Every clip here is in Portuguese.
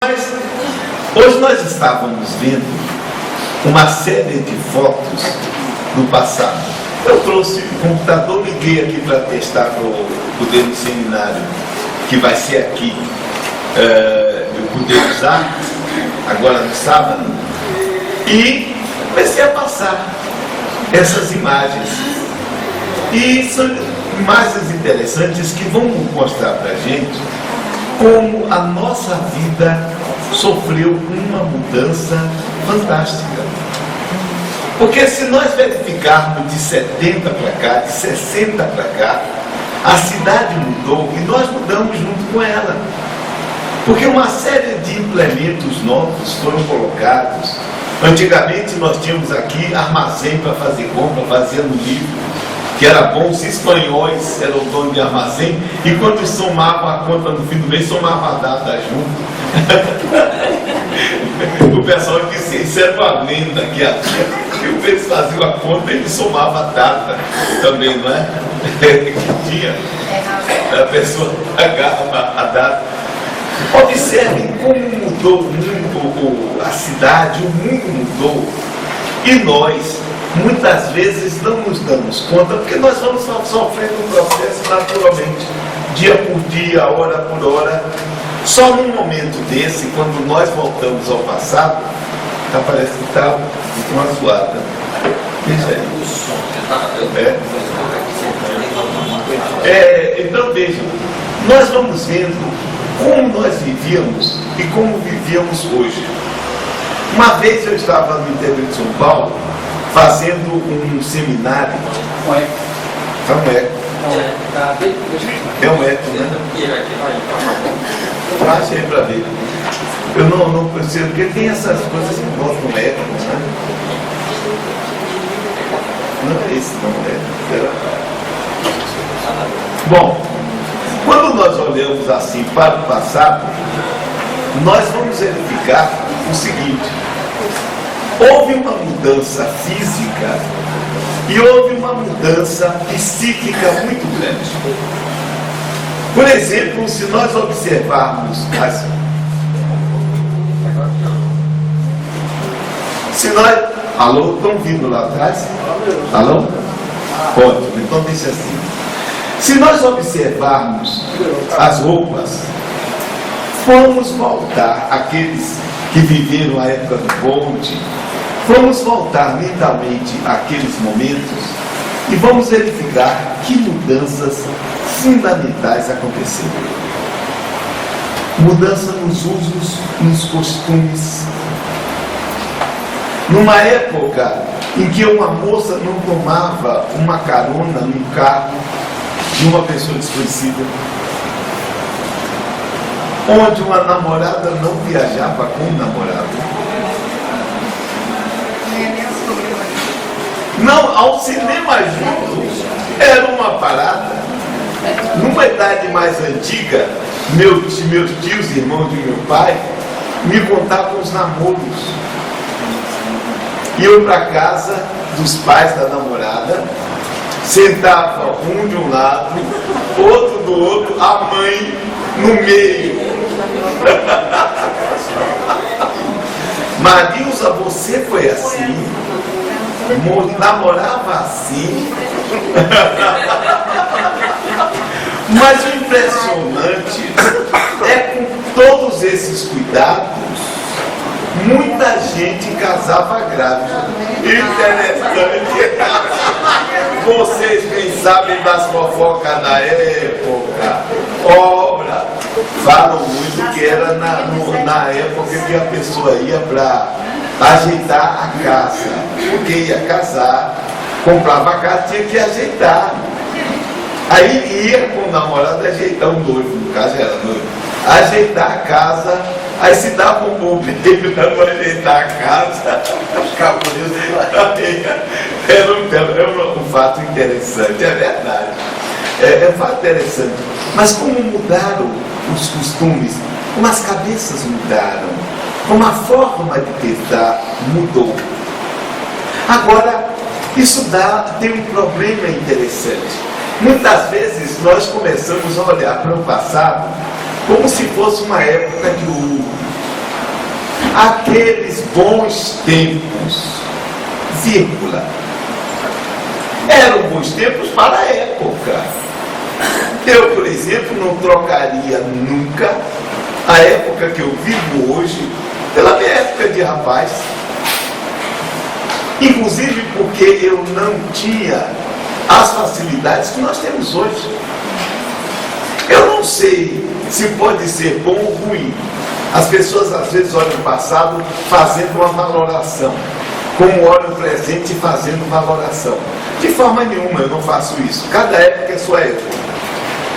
Mas hoje nós estávamos vendo uma série de fotos do passado. Eu trouxe o computador, liguei aqui para testar para poder no seminário, que vai ser aqui, eu poder usar agora no sábado, e comecei a passar essas imagens. E são imagens interessantes que vão mostrar para a gente como a nossa vida sofreu uma mudança fantástica. Porque se nós verificarmos de 70 para cá, de 60 para cá, a cidade mudou e nós mudamos junto com ela. Porque uma série de implementos novos foram colocados. Antigamente nós tínhamos aqui armazém para fazer compra, fazia no livro, que era bom, os espanhóis eram o dono de armazém, e quando somavam a conta no fim do mês, somavam a data junto. O pessoal disse, isso era uma lenda que eles faziam a conta e eles somavam a data também, não é? Tinha, a pessoa pagava a data. Observem como mudou o mundo, a cidade, o mundo mudou, e nós muitas vezes não nos damos conta, porque nós vamos sofrendo um processo naturalmente, dia por dia, hora por hora. Só num momento desse, quando nós voltamos ao passado, parece que está uma zoada. Então vejam, nós vamos vendo como nós vivíamos e como vivíamos hoje. Uma vez eu estava no interior de São Paulo, fazendo um seminário. É um eco. É um eco, né? Baixa aí para ver. Eu não percebo, porque tem essas coisas que botam eco, né? Não é esse, não é? Bom, quando nós olhamos assim para o passado, nós vamos verificar o seguinte: houve uma mudança física e houve uma mudança psíquica muito grande. Por exemplo, se nós observarmos Alô, estão vindo lá atrás? Alô? Ótimo, então deixa assim. Se nós observarmos as roupas, vamos voltar àqueles que viveram a época do bonde, vamos voltar mentalmente àqueles momentos e vamos verificar que mudanças fundamentais aconteceram. Mudança nos usos, nos costumes. Numa época em que uma moça não tomava uma carona num carro de uma pessoa desconhecida, onde uma namorada não viajava com um namorado. Não, ao cinema juntos era uma parada. Numa idade mais antiga, meus tios, irmãos de meu pai, me contavam os namoros. Iam para casa dos pais da namorada, sentava um de um lado, outro do outro, a mãe no meio. Marilza, você foi assim? Namorava assim? Mas o impressionante é com todos esses cuidados, muita gente casava grávida. Interessante. Vocês bem sabem das fofocas da época. Ora, falam muito que era na época que a pessoa ia para ajeitar a casa. Porque ia casar, comprava a casa, tinha que ajeitar. Aí ia com o namorado ajeitar o noivo, no caso era noivo, ajeitar a casa, aí se dava um bom tempo para ajeitar a casa. Era um fato interessante, é verdade. É um fato interessante. Mas como mudaram os costumes, como as cabeças mudaram, como a forma de pensar mudou. Agora, isso tem um problema interessante. Muitas vezes nós começamos a olhar para o passado como se fosse uma época de ouro. aqueles bons tempos, vírgula, eram bons tempos para a época. Eu, por exemplo, não trocaria nunca a época que eu vivo hoje pela minha época de rapaz. Inclusive porque eu não tinha as facilidades que nós temos hoje. Eu não sei se pode ser bom ou ruim. As pessoas às vezes olham o passado fazendo uma valoração, como olham o presente fazendo valoração. De forma nenhuma eu não faço isso. Cada época é sua época.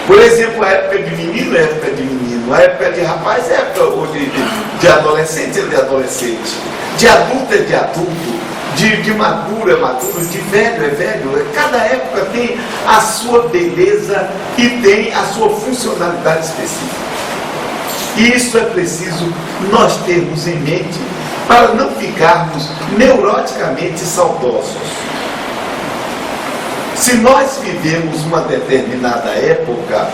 Por exemplo, a época de menino é época de menino, a época de rapaz é época de adolescente é de adolescente, de adulto é de adulto, de maduro é maduro, de velho é velho. Cada época tem a sua beleza e tem a sua funcionalidade específica. E isso é preciso nós termos em mente para não ficarmos neuroticamente saudosos. Se nós vivemos uma determinada época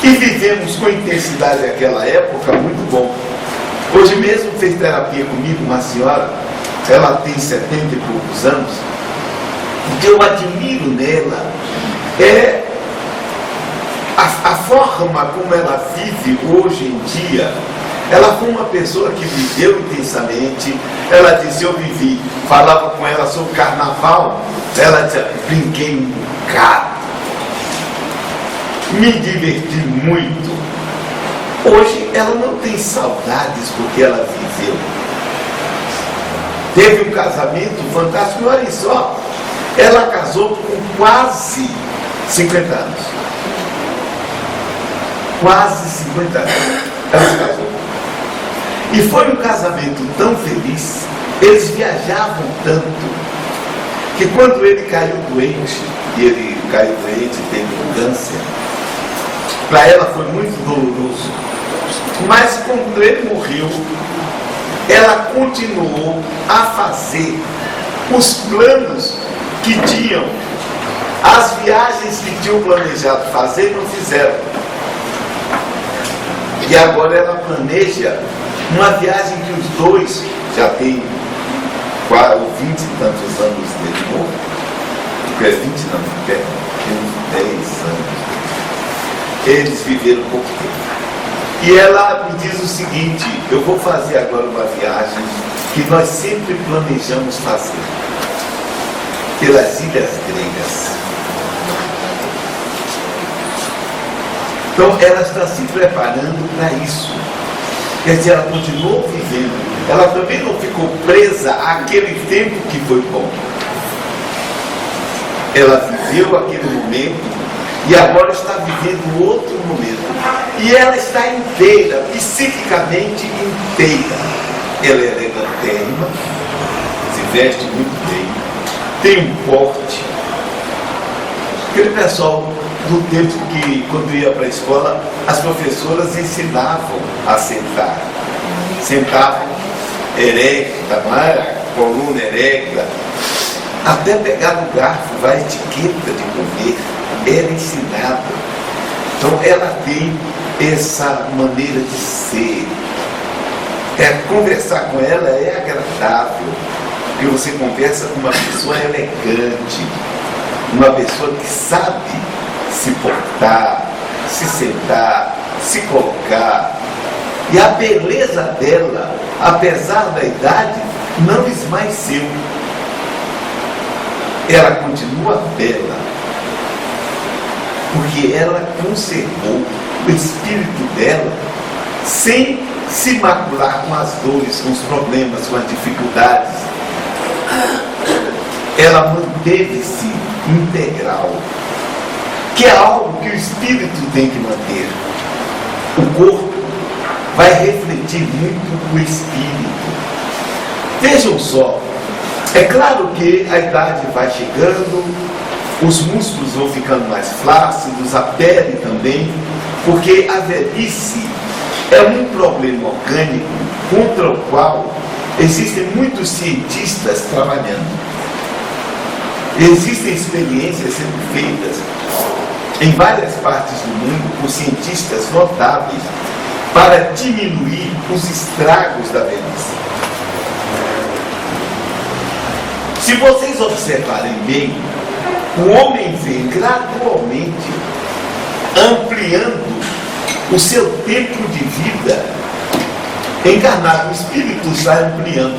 e vivemos com intensidade aquela época, muito bom. Hoje mesmo fez terapia comigo uma senhora, ela tem 70 e poucos anos. O que eu admiro nela é a forma como ela vive hoje em dia. Ela foi uma pessoa que viveu intensamente. Ela disse, eu vivi, falava com ela sobre carnaval, ela dizia, brinquei um bocado, me diverti muito. Hoje ela não tem saudades porque ela viveu. Teve um casamento fantástico, e olha só, ela casou com quase 50 anos. Quase 50 anos ela se casou. E foi um casamento tão feliz, eles viajavam tanto, que quando ele caiu doente, e ele caiu doente, teve um câncer, para ela foi muito doloroso. Mas quando ele morreu, ela continuou a fazer os planos que tinham, as viagens que tinham planejado fazer, não fizeram. E agora ela planeja uma viagem que os dois já têm 20 e tantos anos de novo, 20 não, tem uns 10 anos. Eles viveram pouco tempo. E ela me diz o seguinte, eu vou fazer agora uma viagem que nós sempre planejamos fazer, pelas ilhas gregas. Então ela está se preparando para isso. Quer dizer, ela continuou vivendo. Ela também não ficou presa àquele tempo que foi bom. Ela viveu aquele momento e agora está vivendo outro momento. E ela está inteira, psiquicamente inteira. Ela é elegantérrima, se veste muito bem, tem um porte. Aquele pessoal do tempo que, quando ia para a escola, as professoras ensinavam a sentar. Sentavam erecta, coluna erecta, até pegar no garfo, a etiqueta de comer era ensinada. Então ela tem essa maneira de ser. Conversar com ela é agradável, porque você conversa com uma pessoa elegante, uma pessoa que sabe se portar, se sentar, se colocar. E a beleza dela, apesar da idade, não esmaeceu. Ela continua bela, porque ela conservou o espírito dela sem se macular com as dores, com os problemas, com as dificuldades. Ela manteve-se integral, que é algo que o espírito tem que manter. O corpo vai refletir muito o espírito. Vejam só, é claro que a idade vai chegando, os músculos vão ficando mais flácidos, a pele também, porque a velhice é um problema orgânico contra o qual existem muitos cientistas trabalhando. Existem experiências sendo feitas em várias partes do mundo por cientistas notáveis para diminuir os estragos da velhice. Se vocês observarem bem, o homem vem gradualmente ampliando o seu tempo de vida encarnado. O espírito sai ampliando.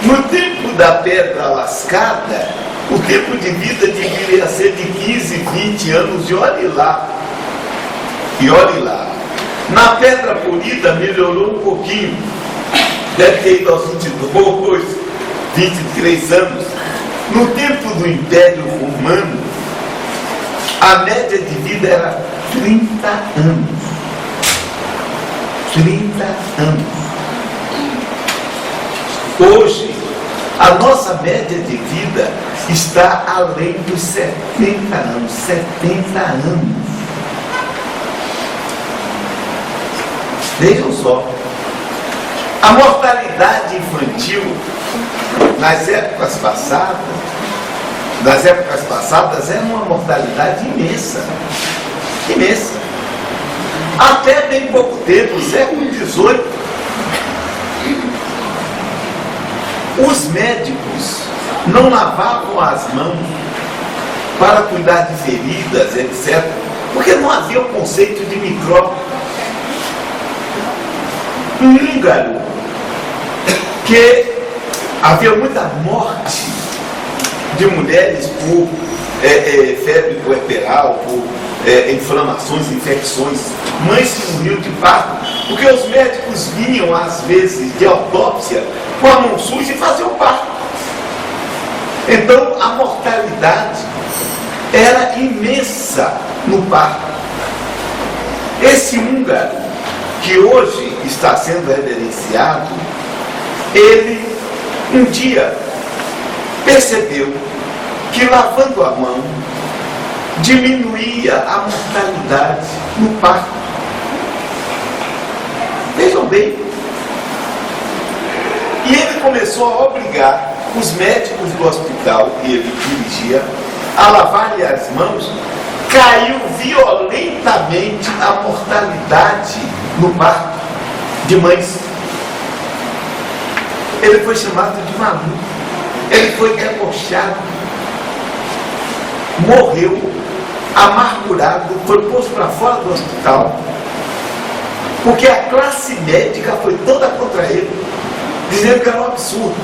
No tempo da pedra lascada, o tempo de vida deveria ser de 15, 20 anos, e olhe lá. E olhe lá. Na pedra polida melhorou um pouquinho. Deve ter ido aos 22, 23 anos. No tempo do Império Romano, a média de vida era 30 anos. 30 anos. Hoje, a nossa média de vida está além dos 70 anos. 70 anos. Vejam só. A mortalidade infantil nas épocas passadas era uma mortalidade imensa. Imensa. Até bem pouco tempo, século XVIII, os médicos não lavavam as mãos para cuidar de feridas, etc., porque não havia o conceito de micróbio. Um húngaro, que havia muita morte de mulheres por febre puerperal, por inflamações, infecções, mães que morriam de parto, porque os médicos vinham às vezes de autópsia com a mão suja e faziam parto. Então a mortalidade era imensa no parto. Esse húngaro, que hoje está sendo reverenciado, ele um dia percebeu que lavando a mão diminuía a mortalidade no parto. Vejam bem. E ele começou a obrigar os médicos do hospital que ele dirigia a lavarem as mãos. Caiu violentamente a mortalidade no parto de mães. Ele foi chamado de maluco. Ele foi debochado. Morreu amargurado, foi posto para fora do hospital, porque a classe médica foi toda contra ele, dizendo que era um absurdo.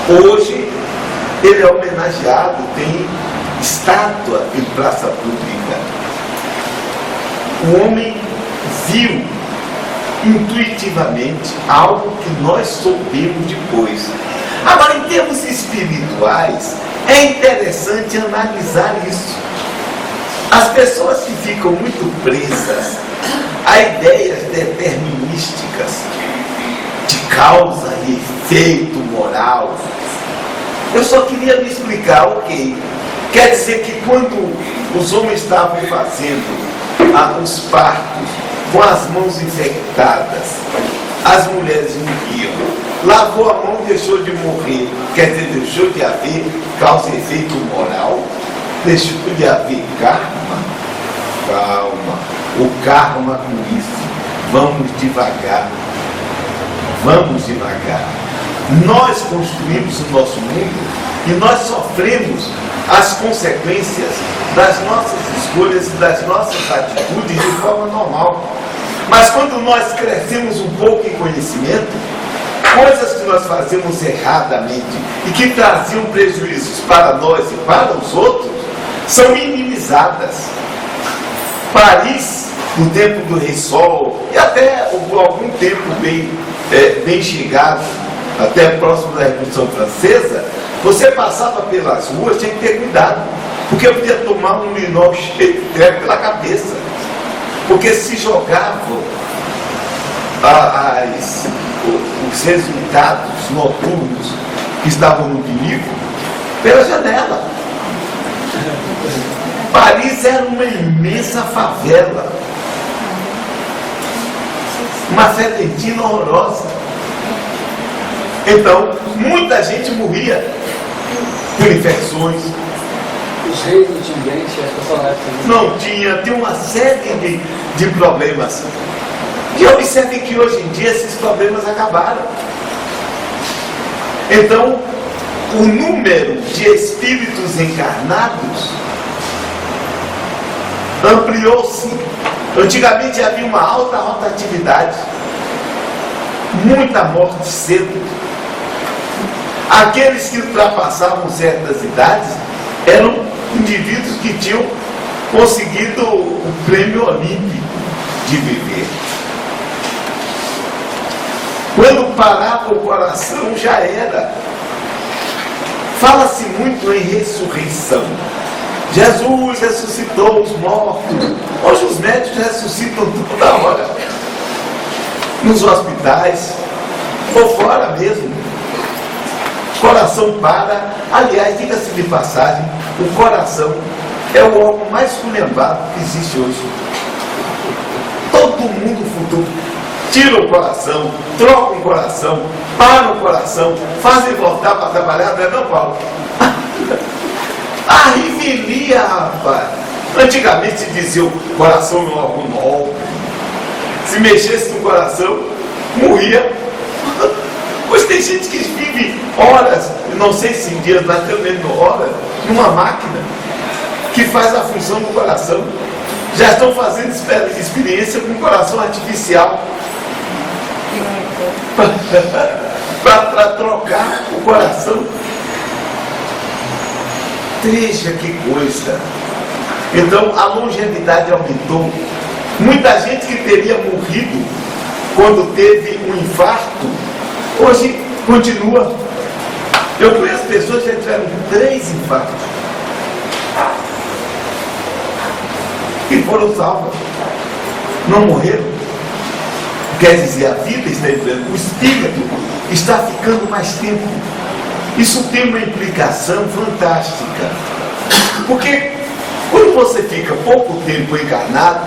Hoje ele é homenageado, tem estátua em praça pública. O homem viu intuitivamente algo que nós soubemos depois. Agora, em termos espirituais, é interessante analisar isso. As pessoas que ficam muito presas a ideias determinísticas de causa e efeito moral, eu só queria me explicar, ok, quer dizer que quando os homens estavam fazendo os partos com as mãos infectadas, as mulheres morriam, lavou a mão e deixou de morrer, quer dizer, deixou de haver causa e efeito moral, deixou de haver karma. Calma, o karma com isso, vamos devagar, nós construímos o nosso mundo e nós sofremos as consequências das nossas escolhas e das nossas atitudes de forma normal. Mas quando nós crescemos um pouco em conhecimento, coisas que nós fazemos erradamente e que traziam prejuízos para nós e para os outros, são minimizadas. Paris, no tempo do Rei Sol, e até algum tempo bem chegado, até próximo da Revolução Francesa, você passava pelas ruas, tinha que ter cuidado, porque podia tomar um linol cheio de terra pela cabeça, porque se jogavam os resultados noturnos que estavam no perigo pela janela. Paris era uma imensa favela, uma fedentina horrorosa. Então, muita gente morria por infecções. Os reis não tinham dente, as pessoas não tinha uma série de problemas. E observe que hoje em dia esses problemas acabaram. Então, o número de espíritos encarnados ampliou-se. Antigamente havia uma alta rotatividade, muita morte cedo. Aqueles que ultrapassavam certas idades eram indivíduos que tinham conseguido o prêmio olímpico de viver. Quando parava o coração já era. Fala-se muito em ressurreição. Jesus ressuscitou os mortos. Hoje os médicos ressuscitam toda hora. Nos hospitais, ou fora mesmo. O coração para. Aliás, diga-se de passagem, o coração é o órgão mais culhambado que existe hoje. Todo mundo futuro tira o coração, troca o coração, para o coração, fazem voltar para trabalhar, não é não, Paulo? A revelia, rapaz. Antigamente se dizia o coração no órgão novo. Se mexesse no coração, morria. Hoje tem gente que vive horas, não sei se em dias, mas pelo menos horas, numa máquina que faz a função do coração. Já estão fazendo experiência com coração artificial para trocar o coração. Veja que coisa. Então a longevidade aumentou. Muita gente que teria morrido quando teve um infarto, hoje continua. Eu conheço pessoas que já tiveram 3 infartos e foram salvas, não morreram. Quer dizer, a vida está entrando, o espírito está ficando mais tempo. Isso tem uma implicação fantástica, porque quando você fica pouco tempo encarnado,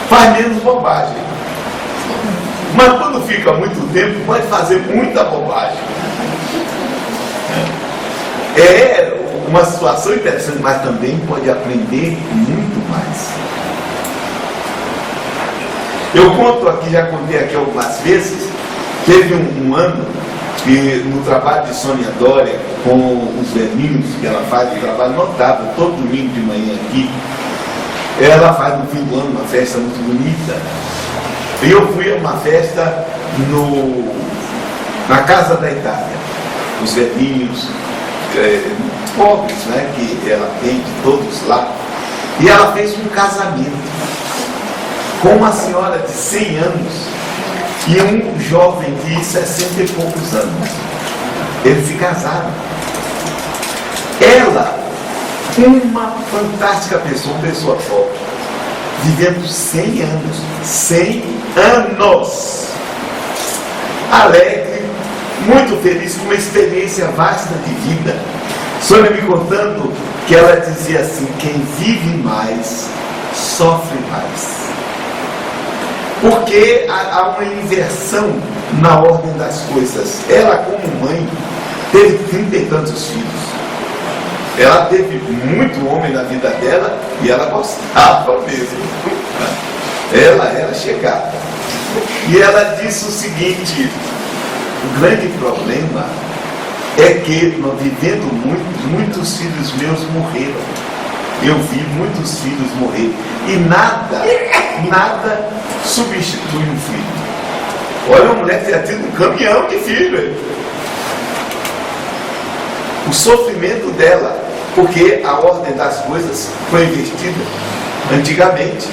faz menos bobagem. Mas quando fica muito tempo, pode fazer muita bobagem. É uma situação interessante, mas também pode aprender muito mais. Eu conto aqui, já contei aqui algumas vezes, teve um ano que no trabalho de Sônia Dória, com os velhinhos, que ela faz um trabalho notável, todo domingo de manhã aqui, ela faz no fim do ano uma festa muito bonita. E eu fui a uma festa na Casa da Itália, os velhinhos, pobres, né, que ela tem, de todos lá, e ela fez um casamento com uma senhora de 100 anos e um jovem de 60 e poucos anos. Eles se casaram. Ela, uma fantástica pessoa, uma pessoa forte, vivendo 100 anos, 100 anos, alegre, muito feliz, com uma experiência vasta de vida. Sônia me contando que ela dizia assim: quem vive mais, sofre mais. Porque há uma inversão na ordem das coisas. Ela, como mãe, teve 30 e tantos filhos. Ela teve muito homem na vida dela e ela gostava mesmo. Ela era chegada. E ela disse o seguinte: o grande problema é que, vivendo muitos filhos meus morreram. Eu vi muitos filhos morrer. E nada substitui um filho. Olha, uma mulher que já tem um caminhão de filho. O sofrimento dela, porque a ordem das coisas foi invertida. Antigamente,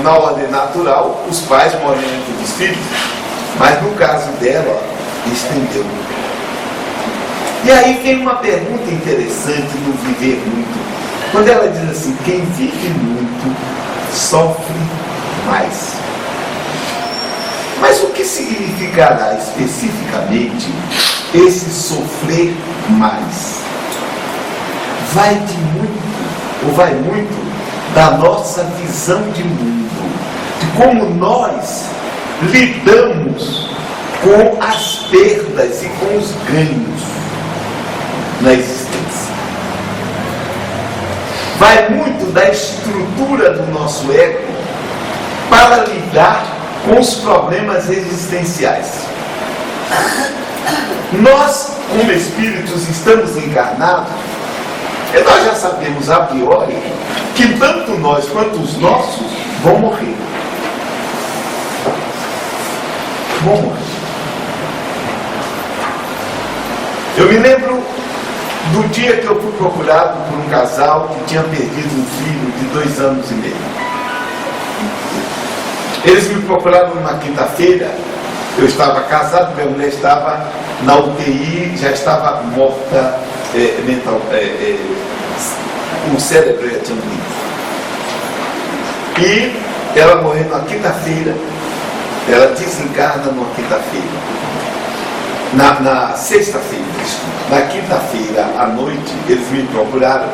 na ordem natural, os pais morrem antes dos filhos. Mas no caso dela, estendeu. E aí vem uma pergunta interessante no viver muito. Quando ela diz assim: quem vive muito, sofre mais. Mas o que significará especificamente esse sofrer mais? Vai muito da nossa visão de mundo, de como nós lidamos com as perdas e com os ganhos na existência. Vai muito da estrutura do nosso ego para lidar com os problemas existenciais. Nós, como espíritos, estamos encarnados, e nós já sabemos a priori que tanto nós quanto os nossos vão morrer. Vão morrer. Eu me lembro do dia que eu fui procurado por um casal que tinha perdido um filho de 2 anos e meio. Eles me procuraram numa quinta-feira. Eu estava casado, minha mulher estava na UTI, já estava morta mental, o cérebro já tinha morrido. E ela morreu na quinta-feira, ela desencarna numa quinta-feira. Na sexta-feira, na quinta-feira à noite, eles me procuraram,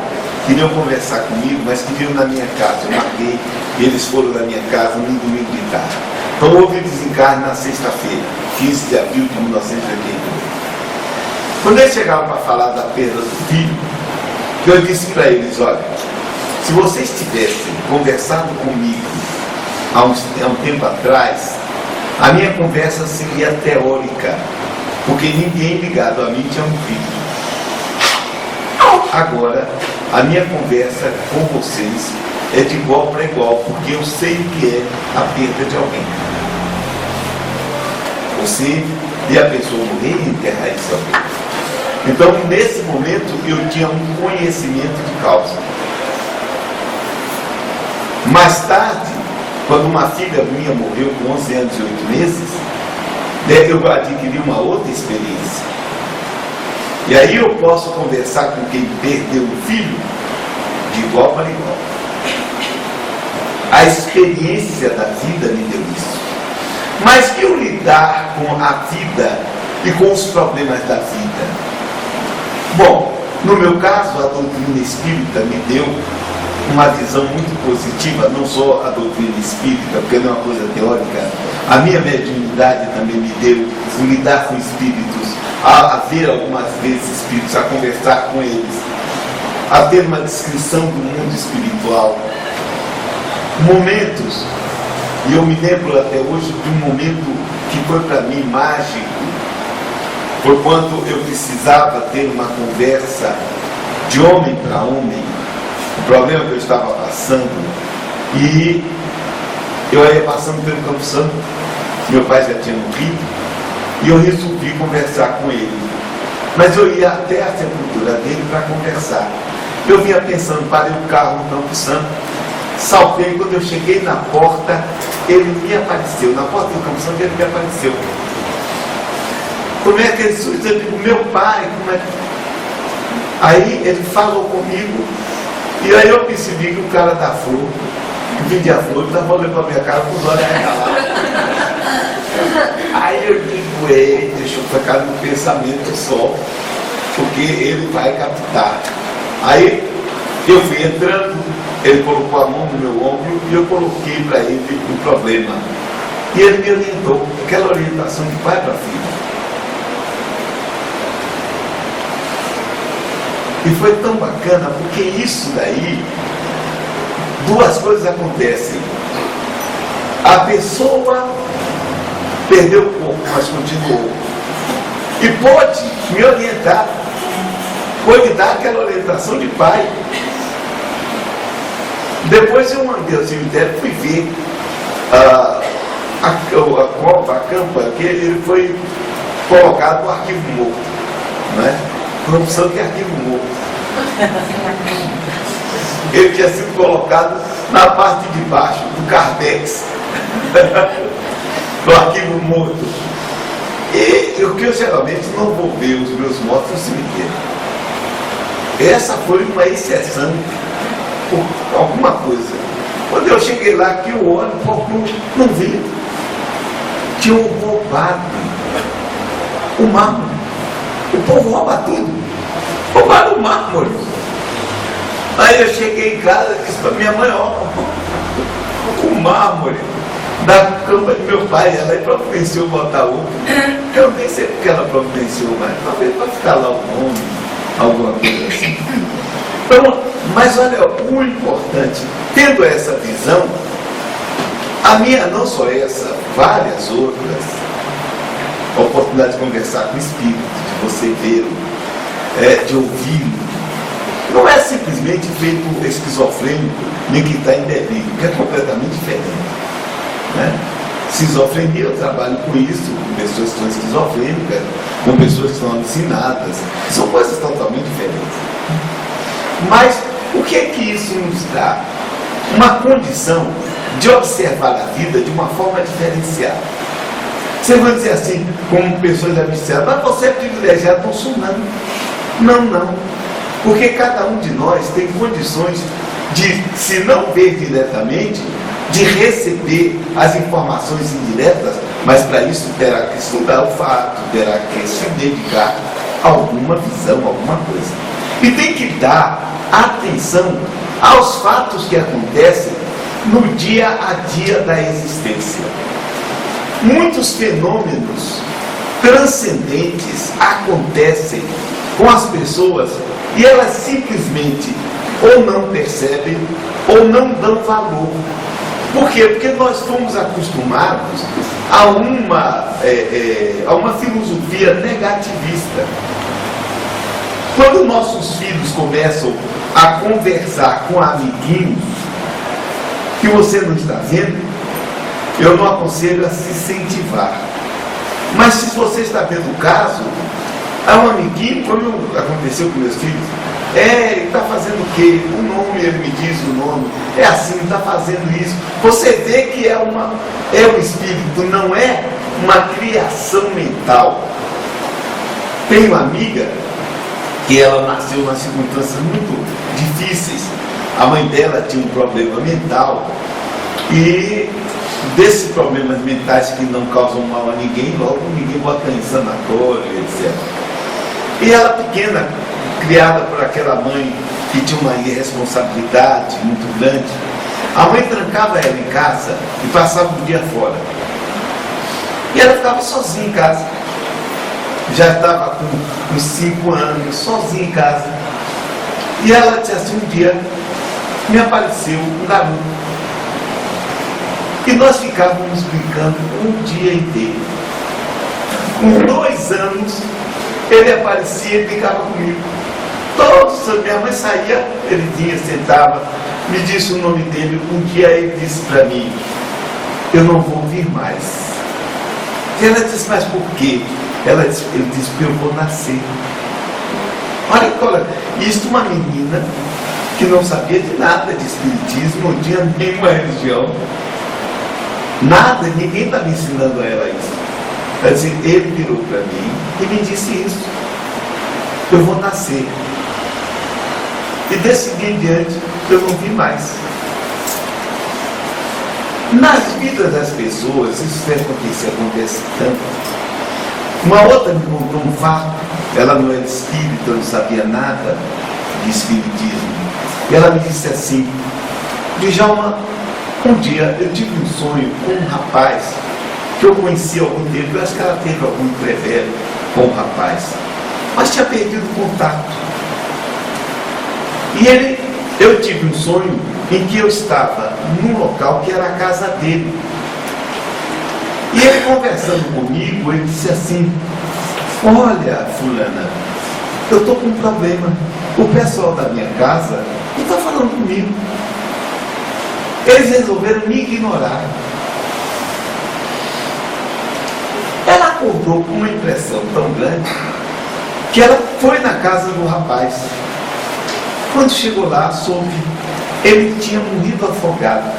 queriam conversar comigo, mas queriam na minha casa. Eu marquei, e eles foram na minha casa no domingo de tarde. Então houve desencarne na sexta-feira, 15 de abril de 1982. Quando eles chegaram para falar da perda do filho, eu disse para eles: olha, se vocês tivessem conversado comigo há um tempo atrás, a minha conversa seria teórica, porque ninguém ligado a mim tinha um filho. Agora, a minha conversa com vocês é de igual para igual, porque eu sei o que é a perda de alguém. Você e a pessoa morrer e enterrar esse alguém. Então, nesse momento, eu tinha um conhecimento de causa. Mais tarde, quando uma filha minha morreu com 11 anos e 8 meses, eu adquiri uma outra experiência. E aí eu posso conversar com quem perdeu um filho de igual para igual. A experiência da vida me deu isso. Mas eu lidar com a vida e com os problemas da vida? Bom, no meu caso, a doutrina espírita me deu uma visão muito positiva, não só a doutrina espírita, porque não é uma coisa teórica. A minha mediunidade também me deu o lidar com espíritos, a ver algumas vezes espíritos, a conversar com eles, a ter uma descrição do mundo espiritual. Momentos, e eu me lembro até hoje de um momento que foi para mim mágico, porquanto eu precisava ter uma conversa de homem para homem, o problema que eu estava passando, e eu ia passando pelo Campo Santo, meu pai já tinha morrido, e eu resolvi conversar com ele. Mas eu ia até a sepultura dele para conversar. Eu vinha pensando, parei o carro no Campo Santo, saltei, quando eu cheguei na porta, ele me apareceu. Na porta do Campo Santo ele me apareceu. Como é que ele surgiu? Eu digo, meu pai, como é que... Aí ele falou comigo, e aí eu percebi que o cara da flor, que vendia a flor, estava olhando para a minha cara com os olhos arregalados. Aí eu digo, deixa eu ficar no pensamento só, porque ele vai captar. Aí eu fui entrando, ele colocou a mão no meu ombro e eu coloquei para ele o problema. E ele me orientou, aquela orientação de pai para filho. E foi tão bacana, porque isso daí, duas coisas acontecem. A pessoa perdeu o corpo, mas continuou. E pode me orientar, pode dar aquela orientação de pai. Depois eu mandei ao cemitério, fui ver a cova, a campa, que ele foi colocado no arquivo morto. Não é? Não precisa de arquivo morto. Ele tinha sido colocado na parte de baixo do Cardex, do arquivo morto. E o que eu geralmente não vou ver os meus mortos no cemitério. Essa foi uma exceção por alguma coisa. Quando eu cheguei lá, que eu olho, não vi. Tinham roubado o mármore. O povo rouba tudo. Roubaram o mármore. Aí eu cheguei em casa e disse para minha mãe, o mármore da cama de meu pai, ela providenciou botar outro. Eu nem sei porque ela providenciou, mas talvez para ficar lá o nome, alguma coisa assim. Então, mas olha, o importante, tendo essa visão, a minha, não só essa, várias outras, a oportunidade de conversar com o Espírito, de você vê-lo, de ouvi-lo. Não é simplesmente feito esquizofrênico, nem que está em delírio, que é completamente diferente. Né? Esquizofrenia, eu trabalho com isso, com pessoas que são esquizofrênicas, com pessoas que são alucinadas, são coisas totalmente diferentes. Mas o que é que isso nos dá? Uma condição de observar a vida de uma forma diferenciada. Você vai dizer assim, como pessoas já me disseram, mas você é privilegiado, não sou não. Não. Porque cada um de nós tem condições de, se não ver diretamente, de receber as informações indiretas, mas para isso terá que estudar o fato, terá que se dedicar a alguma visão, alguma coisa. E tem que dar atenção aos fatos que acontecem no dia a dia da existência. Muitos fenômenos transcendentes acontecem com as pessoas e elas simplesmente ou não percebem ou não dão valor. Por quê? Porque nós fomos acostumados a uma filosofia negativista. Quando nossos filhos começam a conversar com amiguinhos que você não está vendo, eu não aconselho a se incentivar. Mas se você está vendo o caso, há um amiguinho, como aconteceu com meus filhos, ele está fazendo o quê? O nome, ele me diz o nome, é assim, está fazendo isso. Você vê que é um espírito, não é uma criação mental. Tenho uma amiga que ela nasceu em circunstâncias muito difíceis. A mãe dela tinha um problema mental e desses problemas mentais que não causam mal a ninguém, logo ninguém bota em sanatório, etc. E ela pequena, criada por aquela mãe que tinha uma irresponsabilidade muito grande, a mãe trancava ela em casa e passava o dia fora. E ela ficava sozinha em casa. Já estava com 5 anos, sozinha em casa. E ela disse assim, um dia me apareceu um garoto. E nós ficávamos brincando um dia inteiro. Com 2 anos, ele aparecia e brincava comigo. Todos, minha mãe saía, ele vinha, sentava, me disse o nome dele. Um dia ele disse para mim, eu não vou vir mais. E ela disse, mas por quê? Ele disse, porque eu vou nascer. Olha, isto uma menina que não sabia de nada de espiritismo, não tinha nenhuma religião. Nada, ninguém está me ensinando a ela isso. Quer dizer, ele virou para mim e me disse isso. Eu vou nascer. E desse dia em diante, eu não vi mais. Nas vidas das pessoas, isso acontece tanto. Uma outra me contou um fato, ela não era espírita, não sabia nada de espiritismo. E ela me disse assim, Djalma, um dia eu tive um sonho com um rapaz que eu conhecia há algum tempo, eu acho que ela teve algum entrevero com o rapaz, mas tinha perdido o contato. E eu tive um sonho em que eu estava num local que era a casa dele. E ele conversando comigo, ele disse assim, olha, fulana, eu estou com um problema. O pessoal da minha casa não está falando comigo. Eles resolveram me ignorar. Ela acordou com uma impressão tão grande que ela foi na casa do rapaz. Quando chegou lá, soube, ele tinha morrido afogado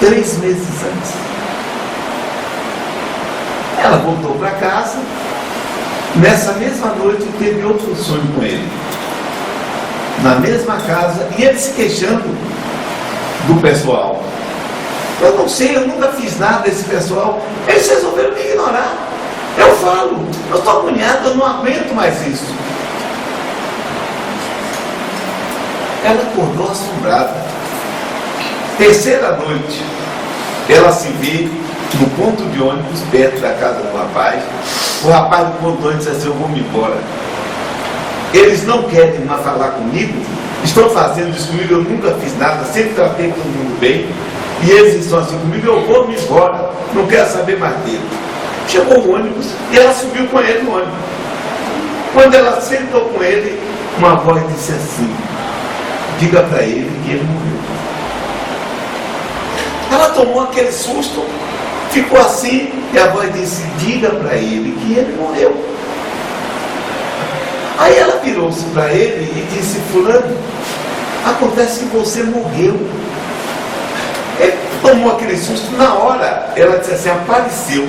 3 meses antes. Ela voltou para casa. Nessa mesma noite teve outro sonho com ele, na mesma casa, e ele se queixando do pessoal. Eu não sei, eu nunca fiz nada desse pessoal. Eles resolveram me ignorar. Eu falo, eu estou agoniado, eu não aguento mais isso. Ela acordou assombrada. Terceira noite, ela se vê no ponto de ônibus, perto da casa do rapaz. O rapaz do ponto de ônibus disse assim, eu vou me embora. Eles não querem mais falar comigo, estão fazendo isso comigo, eu nunca fiz nada, sempre tratei todo mundo bem, e eles estão assim comigo, eu vou me embora, não quero saber mais dele. Chegou o ônibus e ela subiu com ele no ônibus. Quando ela sentou com ele, uma voz disse assim: diga para ele que ele morreu. Ela tomou aquele susto, ficou assim, e a voz disse: diga para ele que ele morreu. Aí ela virou-se para ele e disse: fulano, acontece que você morreu. Ele tomou aquele susto. Na hora, ela disse assim: apareceu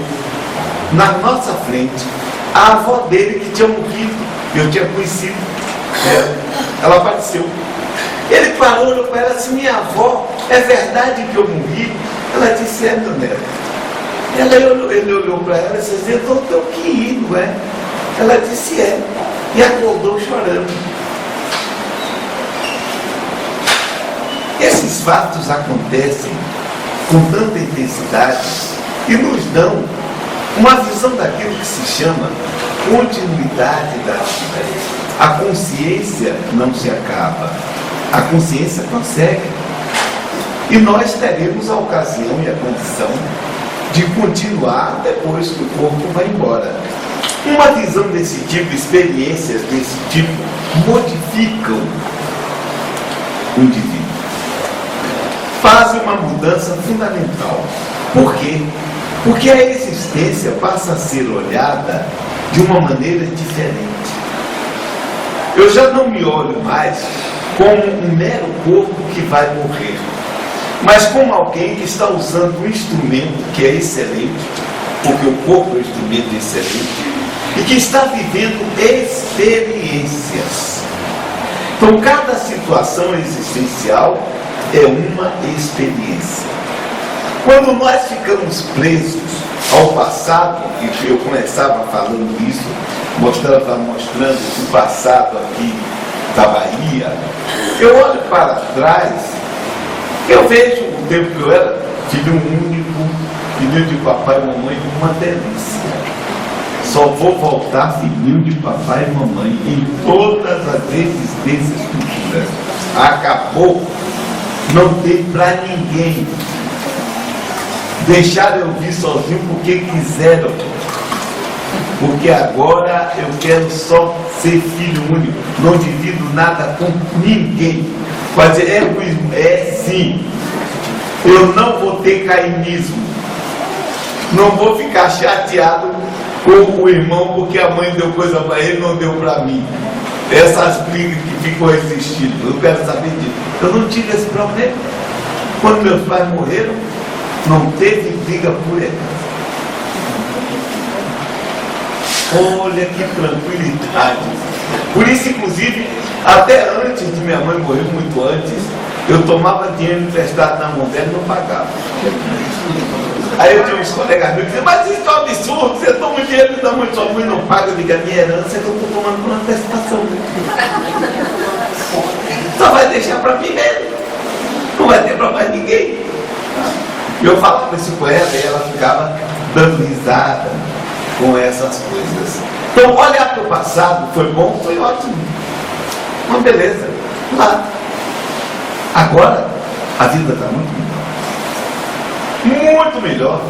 na nossa frente a avó dele que tinha morrido. Eu tinha conhecido ela apareceu. Ele parou, olhou para ela assim: minha avó, é verdade que eu morri? Ela disse: é, meu neto. Ele olhou para ela e disse: eu tenho que ir, não é? Ela disse: é. E acordou chorando. Esses fatos acontecem com tanta intensidade e nos dão uma visão daquilo que se chama continuidade da vida. A consciência não se acaba, a consciência prossegue. E nós teremos a ocasião e a condição de continuar depois que o corpo vai embora. Uma visão desse tipo, experiências desse tipo, modificam o indivíduo. Fazem uma mudança fundamental. Por quê? Porque a existência passa a ser olhada de uma maneira diferente. Eu já não me olho mais como um mero corpo que vai morrer, mas como alguém que está usando um instrumento que é excelente, porque o corpo é um instrumento excelente, e que está vivendo experiências. Então, cada situação existencial é uma experiência. Quando nós ficamos presos ao passado, e eu começava falando isso, mostrando o passado aqui da Bahia, eu olho para trás, eu vejo o tempo que eu era filho único, filho de papai e mamãe, uma delícia. Só vou voltar filhinho de papai e mamãe em todas as existências futuras. Acabou. Não tem para ninguém. Deixaram eu vir sozinho porque quiseram. Porque agora eu quero só ser filho único. Não divido nada com ninguém. Pode dizer, é sim. Eu não vou ter cainismo. Não vou ficar chateado com o irmão porque a mãe deu coisa para ele e não deu para mim. Essas brigas que ficam existindo, eu quero saber disso. Eu não tive esse problema. Quando meus pais morreram, não teve briga por eles. Olha que tranquilidade. Por isso, inclusive, até antes de minha mãe morrer, muito antes, eu tomava dinheiro emprestado na mão dela e não pagava. Aí eu tinha uns colegas meus que diziam: mas isso é um absurdo, você toma o dinheiro da mãe de sua mãe e não paga. Eu digo: a minha herança é que eu estou tomando por antecipação. Só vai deixar para mim mesmo. Não vai ter para mais ninguém. Eu falava isso com ela e ela ficava dando risada com essas coisas. Então, olhar para o passado foi bom, foi ótimo. Uma beleza. Lá. Agora, a vida está muito melhor. Muito melhor.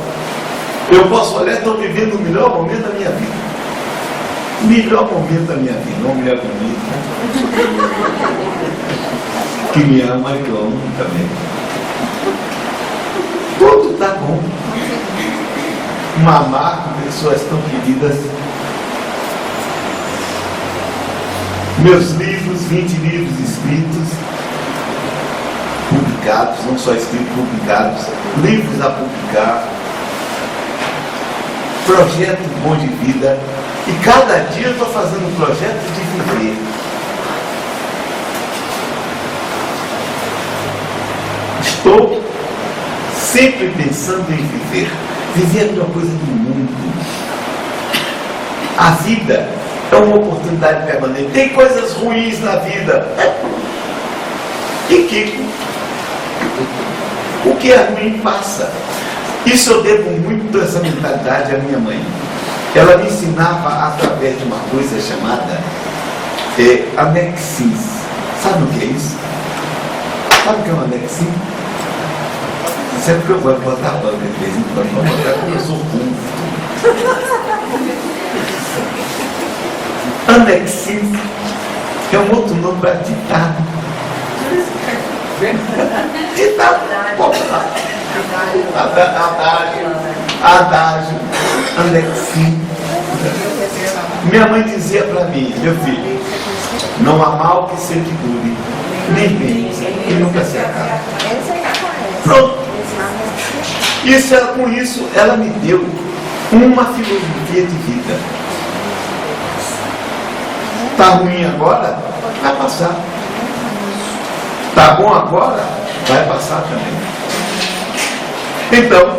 Eu posso olhar e estou vivendo o melhor momento da minha vida. O melhor momento da minha vida. Uma mulher bonita. Que me ama e que eu amo também. Tudo está bom. Mamar com pessoas tão queridas. Meus livros, 20 livros escritos, publicados, não só escritos, publicados, livros a publicar, projeto bom de vida, e cada dia eu estou fazendo um projeto de viver. Estou sempre pensando em viver. Viver é a melhor coisa do mundo. A vida é uma oportunidade permanente. Tem coisas ruins na vida. E que o que é ruim passa. Isso eu devo muito dessa mentalidade à minha mãe. Ela me ensinava através de uma coisa chamada anexins. Sabe o que é isso? Sabe o que é um anexim? Sempre que eu vou botar a banca de vez em quando, vou botar como eu sou burro. Anexin é um outro nome para ditado. Ditado popular. Adágio, Anexin. Minha mãe dizia para mim: meu filho, não há mal que sempre dure, nem bem que nunca se acabe. Pronto. Com isso, ela me deu uma filosofia de vida. Está ruim agora? Vai passar. Está bom agora? Vai passar também. Então,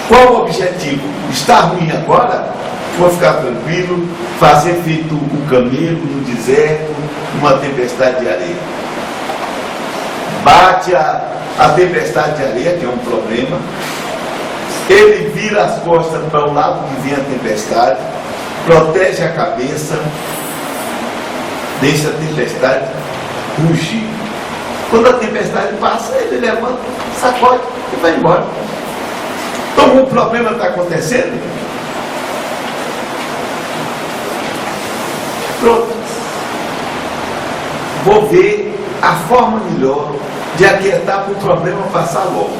qual o objetivo? Está ruim agora? Vou ficar tranquilo, fazer feito o camelo no deserto, uma tempestade de areia. Bate a tempestade de areia, que é um problema. Ele vira as costas para o lado que vem a tempestade, protege a cabeça, deixa a tempestade rugir. Quando a tempestade passa, ele levanta, sacode e vai embora. Então o problema está acontecendo. Pronto. Vou ver a forma melhor de aquietar para o problema passar logo.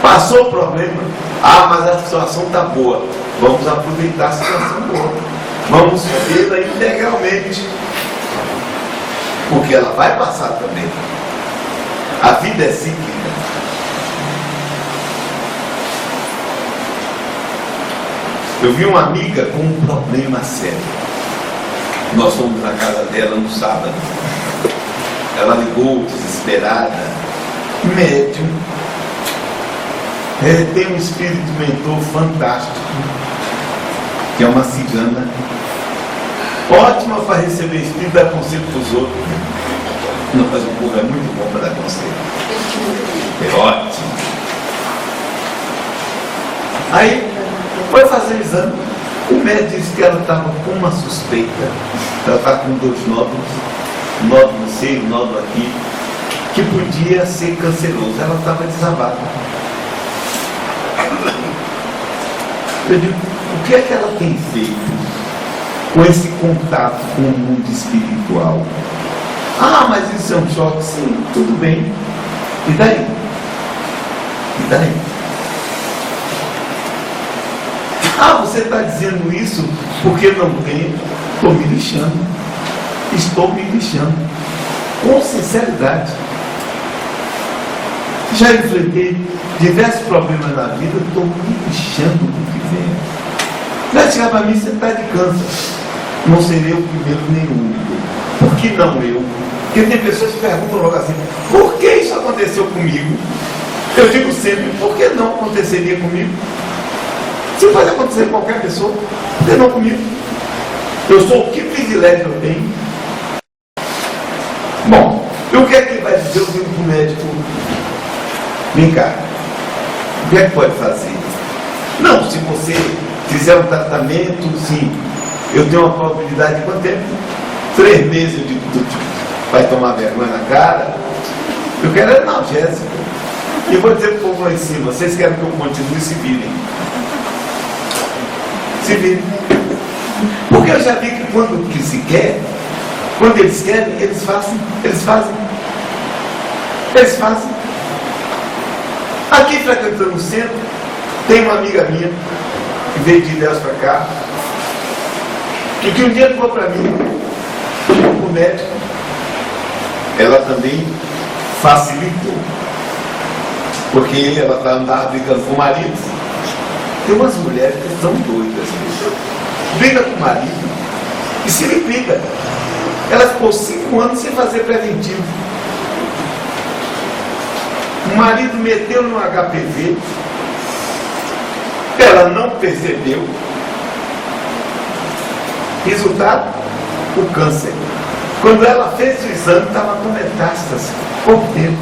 Passou o problema. Mas a situação está boa. Vamos aproveitar a situação boa. Vamos vivê-la integralmente. Porque ela vai passar também. A vida é cíclica. Eu vi uma amiga com um problema sério. Nós fomos na casa dela no sábado. Ela ligou desesperada. Médium. Tem um espírito mentor fantástico, que é uma cigana. Ótima para receber espírito e dar conselho para os outros. Não, mas o povo é muito bom para dar conselho. É ótimo. Aí foi fazer o exame. O médico disse que ela estava com uma suspeita. Ela está com 2 nódulos. Nódulo no seio, nódulo aqui. Que podia ser canceroso. Ela estava desabada. Eu digo, o que é que ela tem feito com esse contato com o mundo espiritual? Mas isso é um choque. Sim, tudo bem. E daí? E daí? Você está dizendo isso porque não tem? Estou me lixando. Estou me lixando. Com sinceridade. Já enfrentei diversos problemas na vida, estou me lixando do que vem. Vai chegar para mim, você está de câncer. Não serei o primeiro nem o único. Por que não eu? Porque tem pessoas que perguntam logo assim: por que isso aconteceu comigo? Eu digo sempre: por que não aconteceria comigo? Se pode acontecer com qualquer pessoa, por que não comigo? Eu sou, que privilégio eu tenho? Bom, e o que é que ele vai dizer? Eu digo para o médico: vem cá, o que é que pode fazer? Não, se você fizer um tratamento, sim, eu tenho uma probabilidade de quanto tempo? 3 meses. Eu digo: vai tomar vergonha na cara? Eu quero analgésico. E vou dizer para o povo lá em cima: vocês querem que eu continue? Se virem. Se virem. Porque eu já vi que quando que se quer, quando eles querem, eles fazem. Aqui frequentando o centro, tem uma amiga minha que veio de Ilhéus para cá, e que um dia ligou para mim, o médico, ela também facilitou, porque ela andava brigando com o marido. Tem umas mulheres que são doidas, briga com o marido e se liquida. Ela ficou 5 anos sem fazer preventivo. O marido meteu no HPV, ela não percebeu. Resultado, o câncer. Quando ela fez o exame, estava com metástase, pouco tempo.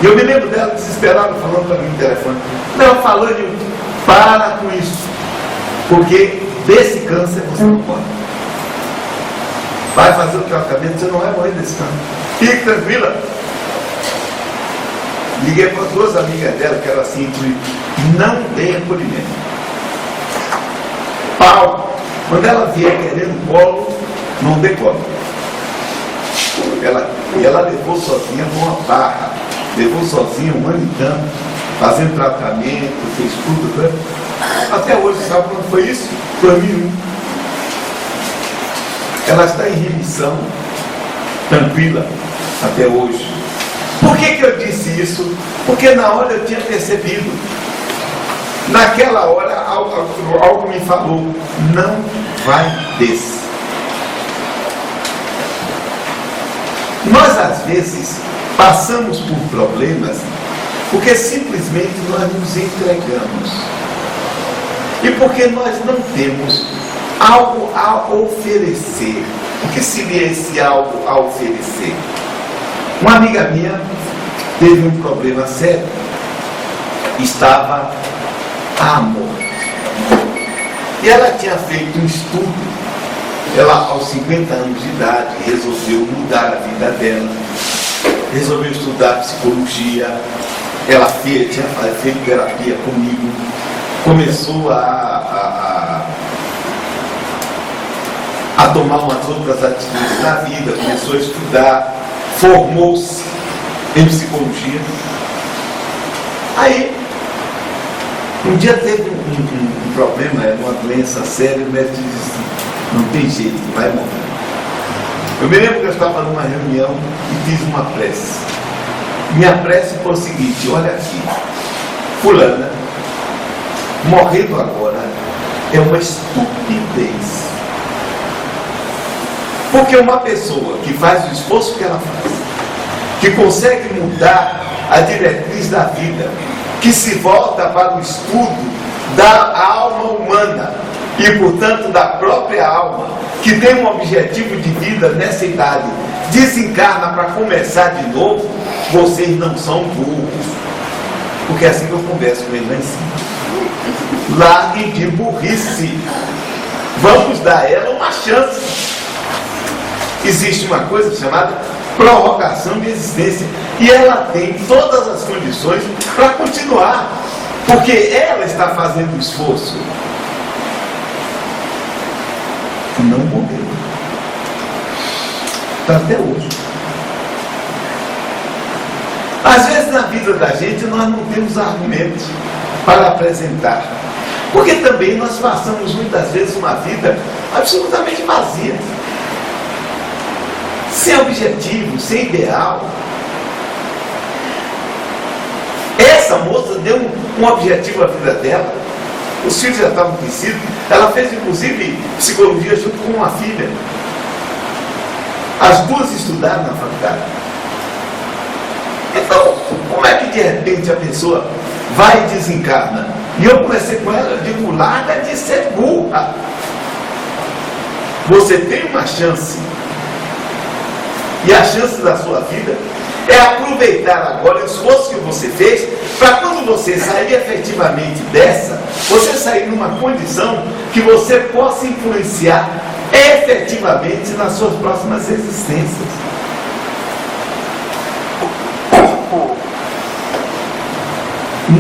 E eu me lembro dela desesperada, falando para mim no telefone. Ela falou: para com isso, porque desse câncer você não pode. Vai fazer o tratamento, você não vai morrer desse câncer. Fique tranquila. liguei para duas amigas dela, que era assim, não dê acolhimento. Pau, quando ela vier querendo colo, não dê colo. Ela levou sozinha uma barra, levou sozinha um ano e tanto, fazendo tratamento, fez tudo, né? Até hoje, sabe quando foi isso? Para mim, ela está em remissão, tranquila, até hoje. Por que eu disse isso? Porque na hora eu tinha percebido. Naquela hora, algo me falou, não vai descer. Nós, às vezes, passamos por problemas porque simplesmente nós nos entregamos. E porque nós não temos algo a oferecer. O que seria esse algo a oferecer? Uma amiga minha teve um problema sério. Estava à morte. E ela tinha feito um estudo. Ela, aos 50 anos de idade, resolveu mudar a vida dela. Resolveu estudar psicologia. Ela tinha feito terapia comigo. Começou a tomar umas outras atitudes na vida. Começou a estudar. Formou-se em psicologia. Aí, um dia teve um problema, era uma doença séria, o médico disse, não tem jeito, vai morrer. Eu me lembro que eu estava numa reunião e fiz uma prece. Minha prece foi o seguinte, olha aqui, fulana, morrendo agora é uma estupidez. Porque uma pessoa que faz o esforço que ela faz, que consegue mudar a diretriz da vida, que se volta para o estudo da alma humana e, portanto, da própria alma, que tem um objetivo de vida nessa idade, desencarna para começar de novo, vocês não são burros. Porque é assim que eu converso com ele lá em cima. Larguem de burrice. Vamos dar a ela uma chance. Existe uma coisa chamada prorrogação de existência. E ela tem todas as condições para continuar. Porque ela está fazendo o esforço. Não morreu. Está até hoje. Às vezes na vida da gente nós não temos argumentos para apresentar. Porque também nós passamos muitas vezes uma vida absolutamente vazia. Sem objetivo, sem ideal. Essa moça deu um objetivo à vida dela. Os filhos já estavam crescidos. Ela fez inclusive psicologia junto com uma filha. As duas estudaram na faculdade. Então, como é que de repente a pessoa vai e desencarna? E eu conversei com ela, eu digo, larga de ser burra. Você tem uma chance. E a chance da sua vida é aproveitar agora o esforço que você fez para quando você sair efetivamente dessa, você sair numa condição que você possa influenciar efetivamente nas suas próximas existências.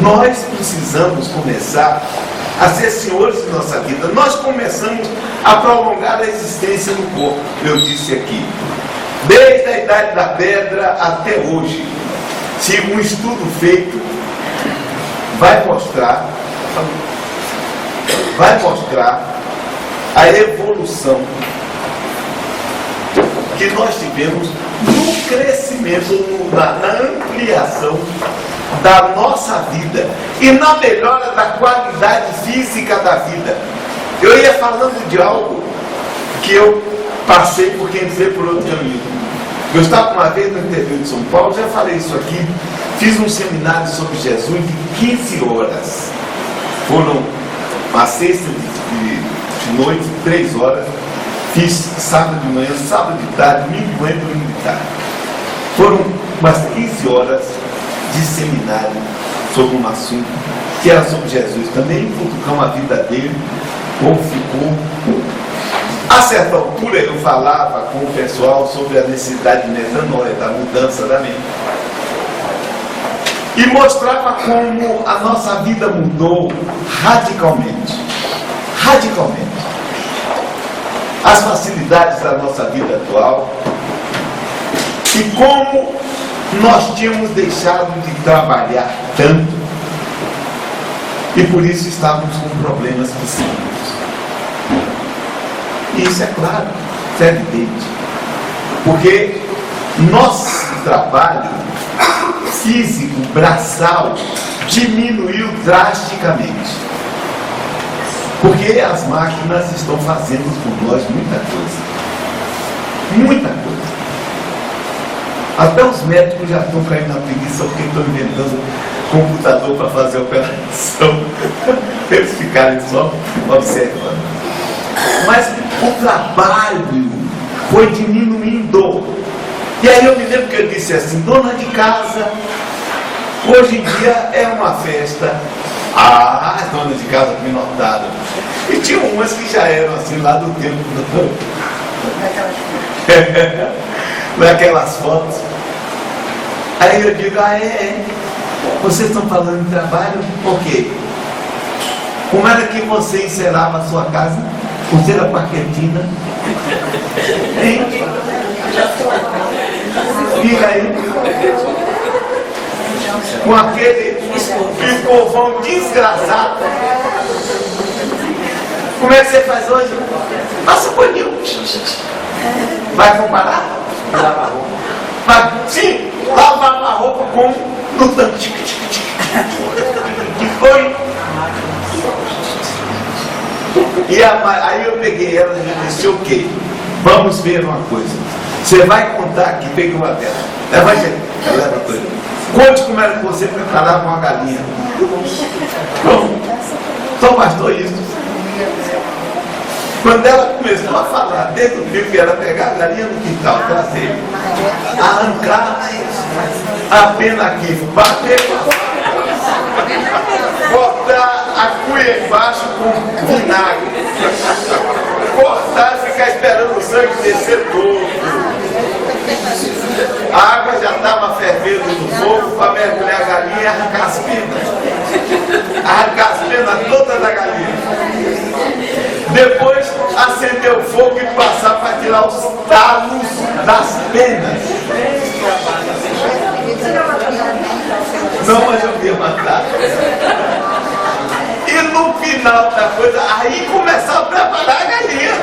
Nós precisamos começar a ser senhores de nossa vida. Nós começamos a prolongar a existência no corpo, eu disse aqui. Desde a idade da pedra até hoje, se um estudo feito vai mostrar a evolução que nós tivemos no crescimento, na ampliação da nossa vida e na melhora da qualidade física da vida. Eu ia falando de algo que eu passei por quem dizer por outro caminho. Eu estava uma vez no interior de São Paulo, já falei isso aqui, fiz um seminário sobre Jesus de 15 horas. Foram uma sexta de noite, 3 horas. Fiz sábado de manhã, sábado de tarde, domingo de domingo de tarde. Foram umas 15 horas de seminário sobre um assunto que era sobre Jesus. Também futucamos a vida dele, como ficou. A certa altura eu falava com o pessoal sobre a necessidade de metanoia, da mudança da mente. e mostrava como a nossa vida mudou radicalmente. Radicalmente. As facilidades da nossa vida atual e como nós tínhamos deixado de trabalhar tanto e por isso estávamos com problemas psíquicos. E isso é claro, isso é evidente, porque nosso trabalho físico, braçal, diminuiu drasticamente, porque as máquinas estão fazendo por nós muita coisa. Até os médicos já estão caindo na preguiça porque estão inventando computador para fazer a operação, eles ficarem só observando. Mas o trabalho foi diminuindo. E aí eu me lembro que ele disse assim: dona de casa, hoje em dia é uma festa. As donas de casa me notaram. E tinha umas que já eram assim lá do tempo naquelas fotos. Aí eu digo: vocês estão falando de trabalho? Por quê? Como era que você encerrava a sua casa? Você era parquetina? Hein? Fica aí. Com aquele escovão desgraçado. Como é que você faz hoje? Passa o paninho. Vai comparar? Lavar roupa. Sim, lavar a roupa com no tanque. E foi. E aí eu peguei ela e disse: o quê? Vamos ver uma coisa. Você vai contar que pegou a dela. Ela vai dizer, ela leva coisa. Conte como era que você preparava uma galinha. Pronto. Só bastou isso. Quando ela começou a falar, desde o fio que era pegar a galinha no quintal, trazer, arrancar a pena aqui, bater, botar a cuia embaixo com vinagre, cortar e ficar esperando o sangue descer todo. A água já estava fervendo no fogo para mergulhar a galinha e arrancar as penas. Arrancar as penas todas da galinha. Depois acender o fogo e passar para tirar os talos das penas. Não, mas eu ia matar. E no final da coisa, aí começava a preparar a galinha.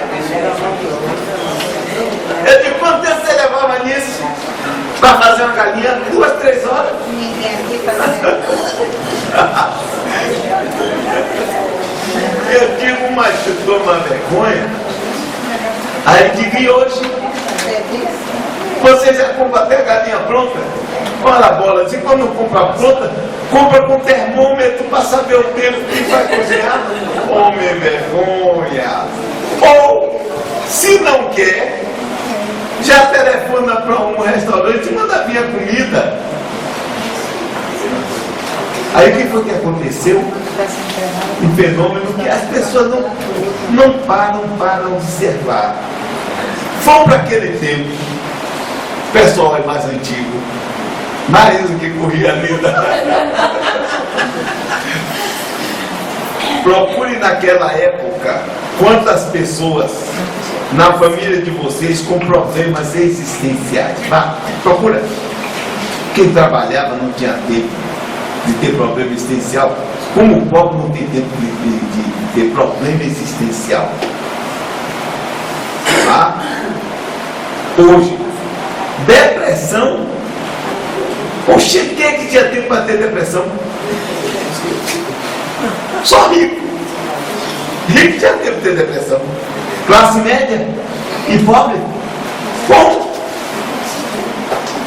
Eu digo: quanto tempo você levava nisso? Para fazer uma galinha? 2, 3 horas? Ninguém aqui fazendo. Eu digo: mas eu dou uma vergonha. Aí digo: e hoje? Você já compra até a galinha pronta? Olha a bola, se quando compra pronta, compra com termômetro para saber o tempo que vai cozinhar. Homem, vergonha. Ou, se não quer, já telefona para um restaurante e manda vir a comida. Aí o que foi que aconteceu? Um fenômeno que as pessoas não param para observar. Vão para aquele tempo. O pessoal é mais antigo. Mais do que corria a vida. Procure naquela época quantas pessoas na família de vocês com problemas existenciais. Vá, procura. Quem trabalhava não tinha tempo de ter problema existencial. Como o pobre não tem tempo de ter problema existencial. Tá? Hoje, depressão. Oxe, quem é que tinha tempo para ter depressão? Só rico. Rico tinha tempo de ter depressão. Classe média e pobre.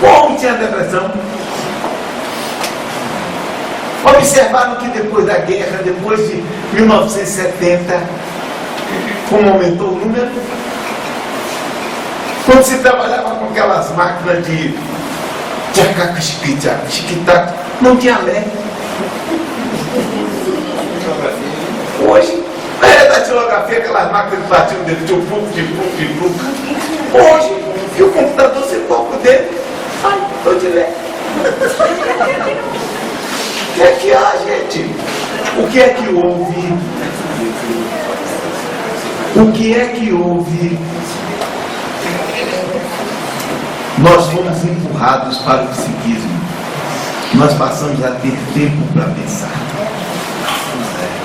Como tinha depressão? Observaram que depois da guerra, depois de 1970, como aumentou o número? Quando se trabalhava com aquelas máquinas de tchacaca, não tinha lé. Hoje, na datilografia, aquelas máquinas que batiam dentro de puf. Hoje, que o computador se toca o dedo, ai, estou de lé. que é que houve? O que é que houve? Nós fomos empurrados para o psiquismo. Nós passamos a ter tempo para pensar.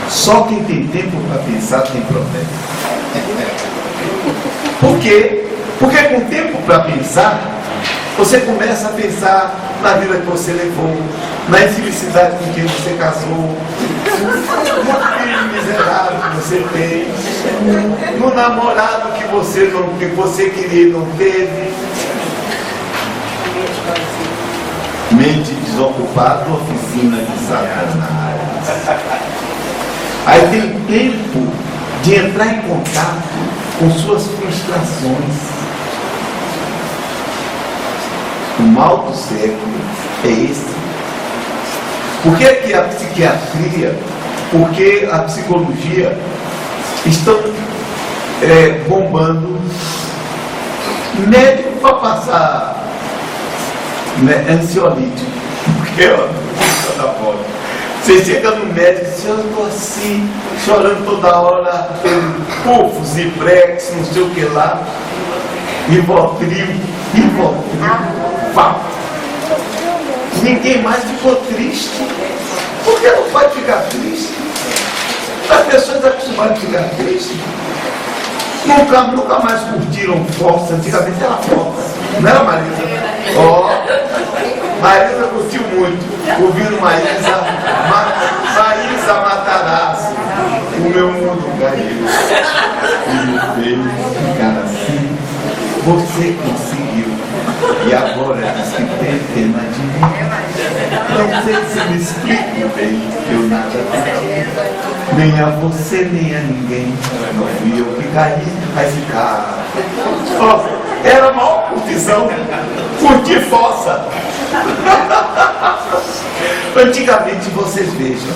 Só quem tem tempo para pensar tem problema. Por quê? Porque com tempo para pensar, você começa a pensar na vida que você levou, na infelicidade com quem você casou, no filho miserável que você tem, no namorado que você queria e não teve. Mente desocupada, oficina de Satanás. Aí tem tempo de entrar em contato com suas frustrações. O mal do século é esse. Por que a psiquiatria, por que a psicologia estão bombando médico para passar ansiolítico? Porque toda hora você chega no médico e diz: eu estou assim, chorando toda hora, pufos e brex, não sei o que lá, Rivotril, vá. Ninguém mais ficou triste. Por que não pode ficar triste? As pessoas acostumadas a ficar tristes. Nunca mais curtiram Força. Antigamente era Força, não era Marisa? Marisa curtiu muito, ouvindo Marisa Matarazzo, o meu mundo caiu. E me fez ficar assim. Você conseguiu. E agora diz que tem pena de mim. Não sei se me explico bem, eu nada vi. Nem a você, nem a ninguém. Não fui eu que caí, vai ficar. Era a maior curtição. Curtir fossa. Antigamente, vocês vejam,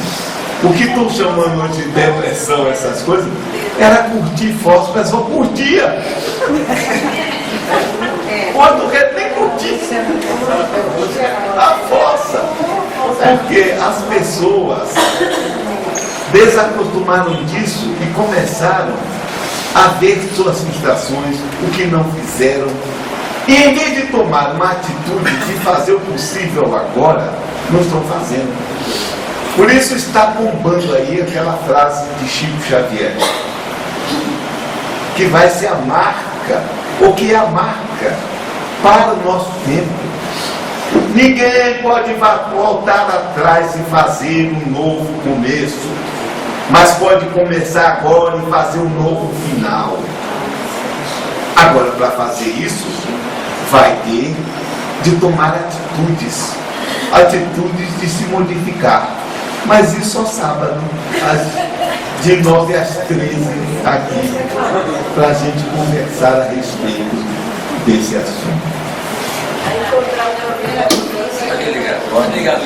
o que estão chamando hoje de depressão, essas coisas, era curtir fossa, o pessoal curtia. Quando nem curtir a fossa, porque as pessoas desacostumaram disso e começaram a ver suas frustrações, o que não fizeram, e em vez de tomar uma atitude de fazer o possível agora, não estão fazendo. Por isso está bombando aí aquela frase de Chico Xavier, que vai ser a marca, o que é a marca para o nosso tempo. Ninguém pode voltar atrás e fazer um novo começo, mas pode começar agora e fazer um novo final. Agora, para fazer isso, vai ter de tomar atitudes de se modificar. Mas isso só sábado, de 9 às 13, aqui, para a gente conversar a respeito desse assunto. Obrigado.